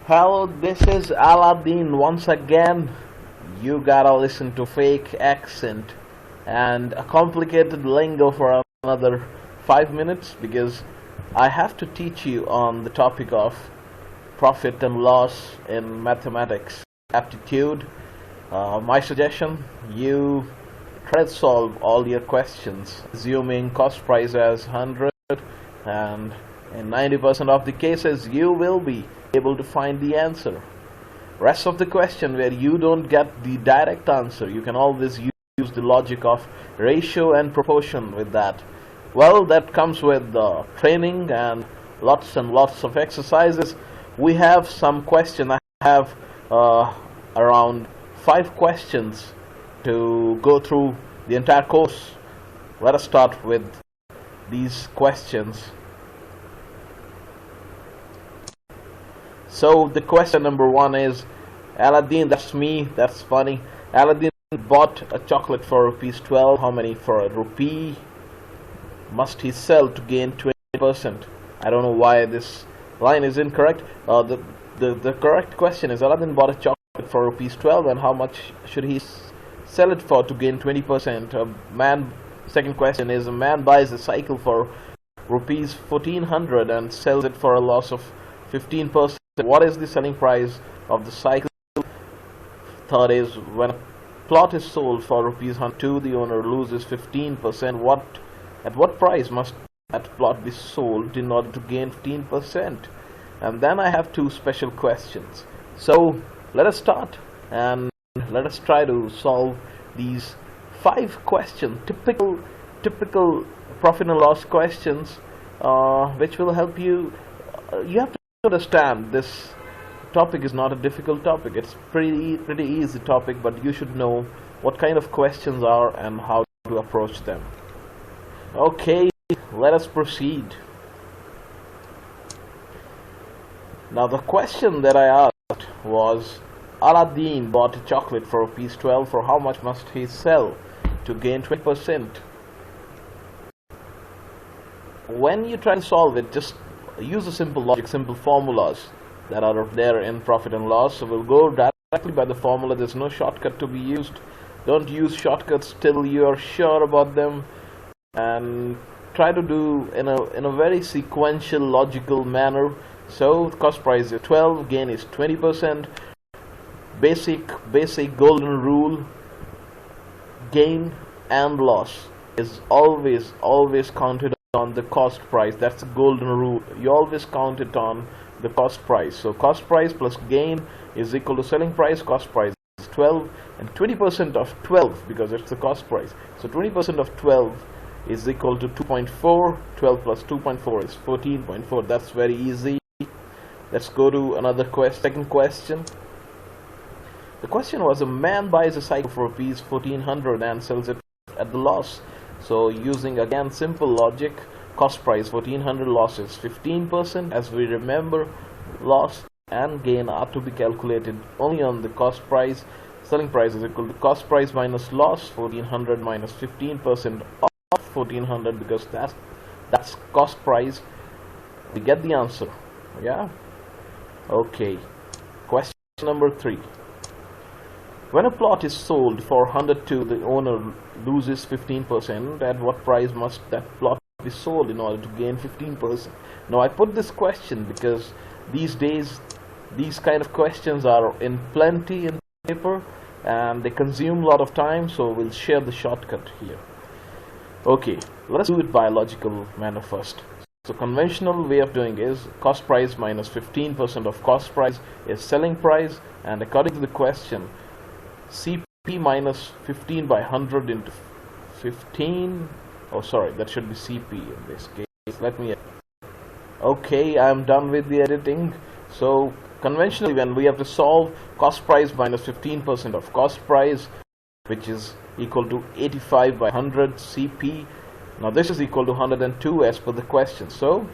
Hello, this is Aladdin once again. You gotta listen to fake accent and a complicated lingo for another 5 minutes because I have to teach you on the topic of profit and loss in mathematics aptitude. My suggestion, you try to solve all your questions assuming cost price as 100, and in 90% of the cases you will be able to find the answer. Rest of the question where you don't get the direct answer, you can always use the logic of ratio and proportion with that. Well, that comes with training and lots of exercises. We have some questions. I have around 5 questions to go through the entire course. Let us start with these questions. So the question number 1 is, Aladdin, that's me, that's funny. Aladdin bought a chocolate for ₹12. How many for a rupee must he sell to gain 20%? I don't know why this line is incorrect. The correct question is, Aladdin bought a chocolate for ₹12, and how much should he sell it for to gain 20%? Second question is, a man buys a cycle for ₹1400 and sells it for a loss of 15%. What is the selling price of the cycle? Third is, when a plot is sold for ₹102, the owner loses 15%. At what price must that plot be sold in order to gain 15%? And then I have 2 special questions. So let us start and let us try to solve these 5 questions, typical profit and loss questions, which will help you. You have to understand this topic is not a difficult topic. It's pretty easy topic, but you should know what kind of questions are and how to approach them. Okay, let us proceed. Now the question that I asked was, Aladdin bought a chocolate for ₹12. For how much must he sell to gain 20%? When you try to solve it, just use a simple logic, simple formulas that are there in profit and loss. So we'll go directly by the formula. There's no shortcut to be used. Don't use shortcuts till you are sure about them, and try to do in a very sequential, logical manner. So cost price is 12, gain is 20%. Basic golden rule: gain and loss is always counted on the cost price. That's the golden rule. You always count it on the cost price. So cost price plus gain is equal to selling price. Cost price is 12, and 20% of 12, because it's the cost price. So 20% of 12 is equal to 2.4. 12 plus 2.4 is 14.4. That's very easy. Let's go to another second question. The question was, a man buys a cycle for ₹1400 and sells it at the loss. So using again simple logic, cost price 1400, loss is 15%. As we remember, loss and gain are to be calculated only on the cost price. Selling price is equal to cost price minus loss, 1400 minus 15% of 1400, because that's cost price. We get the answer. Yeah. Okay. Question number 3. When a plot is sold for 102, the owner loses 15%. At what price must that plot be sold in order to gain 15%? Now I put this question because these days these kind of questions are in plenty in paper and they consume a lot of time, so we'll share the shortcut here. Okay, let's do it by a logical manner first. So conventional way of doing is cost price minus 15% of cost price is selling price, and according to the question, CP minus 15 by 100 into 15. Oh, sorry, that should be CP in this case. Okay, I'm done with the editing. So conventionally, when we have to solve cost price minus 15% of cost price, which is equal to 85 by 100 CP. Now this is equal to 102 as per the question. So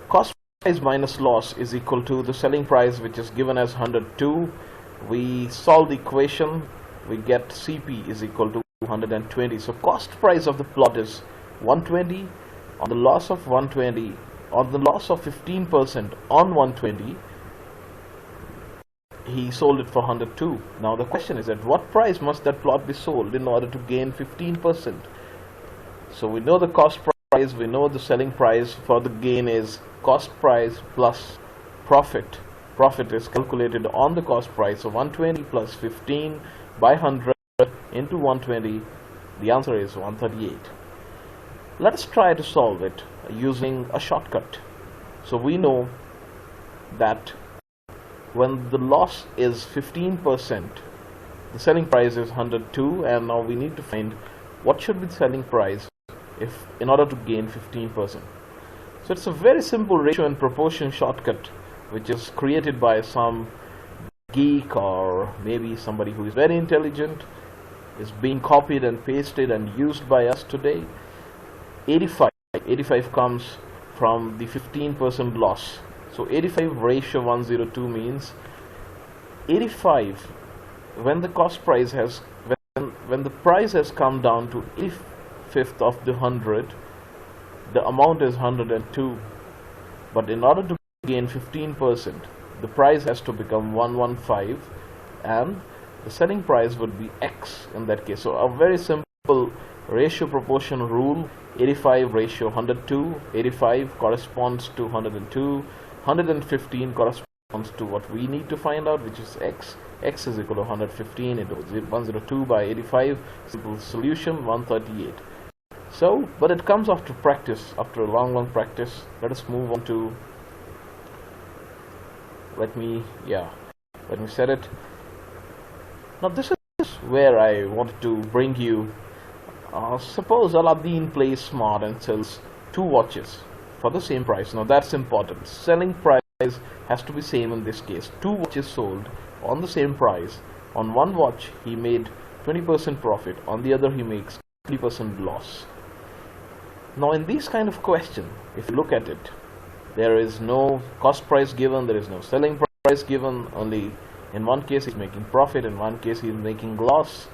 cost price minus loss is equal to the selling price, which is given as 102. We solve the equation, we get CP is equal to 120. So cost price of the plot is 120. On the loss of 120, on the loss of 15% on 120, he sold it for 102. Now the question is, at what price must that plot be sold in order to gain 15%? So we know the cost price, we know the selling price. For the gain is cost price plus profit. Profit is calculated on the cost price. So 120 plus 15 by 100 into 120, the answer is 138. Let us try to solve it using a shortcut. So we know that when the loss is 15%, the selling price is 102, and now we need to find what should be the selling price if in order to gain 15%. So it's a very simple ratio and proportion shortcut which is created by some geek or maybe somebody who is very intelligent, is being copied and pasted and used by us today. 85 comes from the 15% loss. So 85 ratio 102 means 85 when the cost price has when the price has come down to 85th of the 100, the amount is 102, but in order to gain 15%, the price has to become 115, and the selling price would be X in that case. So a very simple ratio proportion rule: 85 ratio 102, 85 corresponds to 102, 115 corresponds to what we need to find out, which is X. X is equal to 115 into 102 by 85. Simple solution, 138. So, but it comes after practice, after a long practice. Let us move on to, let me set it. Now this is where I wanted to bring you. Suppose Aladdin plays smart and sells 2 watches for the same price. Now that's important. Selling price has to be same in this case. 2 watches sold on the same price. On one watch he made 20% profit, on the other he makes 20% loss. Now in these kind of question, if you look at it, there is no cost price given, there is no selling price given, only in one case he's making profit, in one case he's making loss.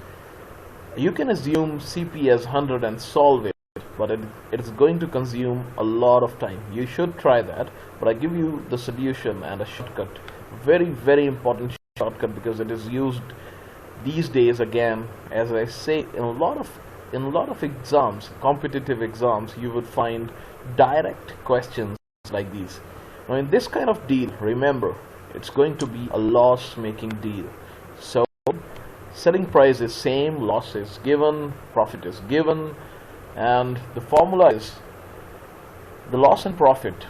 You can assume CP as 100 and solve it, but it is going to consume a lot of time. You should try that, but I give you the solution and a shortcut. Very important shortcut, because it is used these days. Again, as I say, in a lot of exams, competitive exams, you would find direct questions like these. Now in this kind of deal, remember, it's going to be a loss-making deal. So selling price is same, loss is given, profit is given, and the formula is the loss and profit.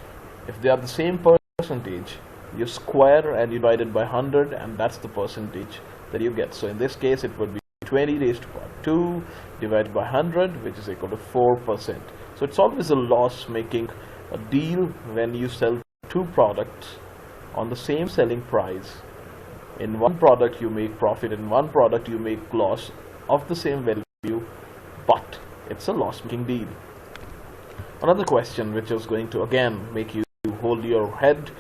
If they are the same percentage, you square and you divide it by 100, and that's the percentage that you get. So in this case it would be 20 raised to power 2 divided by 100, which is equal to 4%. So it's always a loss making a deal when you sell 2 products on the same selling price. In one product you make profit, in one product you make loss of the same value, but it's a loss making deal. Another question which is going to again make you hold your head.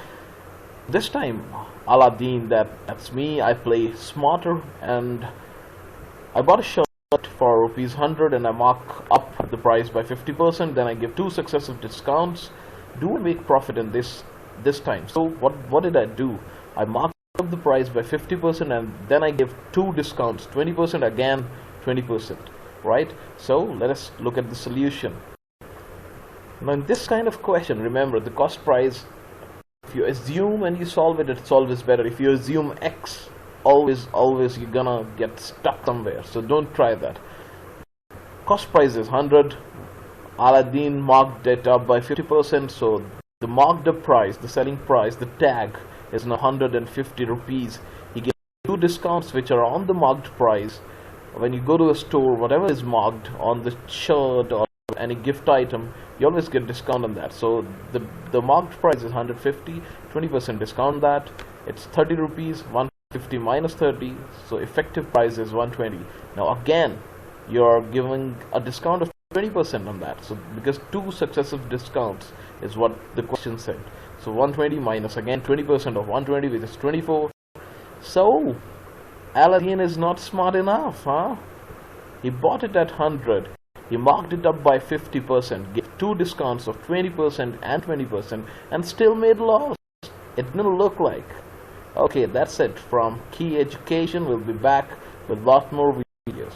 This time Aladdin, that's me, I play smarter, and I bought a shirt for ₹100 and I mark up the price by 50%, then I give 2 successive discounts. Do I make profit in this time? So what did I do? I marked up the price by 50% and then I give 2 discounts, 20%, again 20%, right? So let us look at the solution. Now in this kind of question, remember the cost price, if you assume and you solve it, it's always better. If you assume X, always you're gonna get stuck somewhere, so don't try that. Cost price is 100, Aladdin marked it up by 50%, so the marked up price, the selling price, the tag is now 150 rupees. He gave 2 discounts which are on the marked price. When you go to a store, whatever is marked on the shirt or any gift item, you always get discount on that. So the marked price is 150, 20% discount that, it's 30 rupees, 150 minus 30, so effective price is 120. Now again, you're giving a discount of 20% on that, so because 2 successive discounts is what the question said. So 120 minus again 20% of 120, which is 24. So Aladdin is not smart enough, huh? He bought it at 100, he marked it up by 50%, gave 2 discounts of 20% and 20%, and still made loss. It didn't look like. Okay, that's it from Key Education. We'll be back with lot more videos.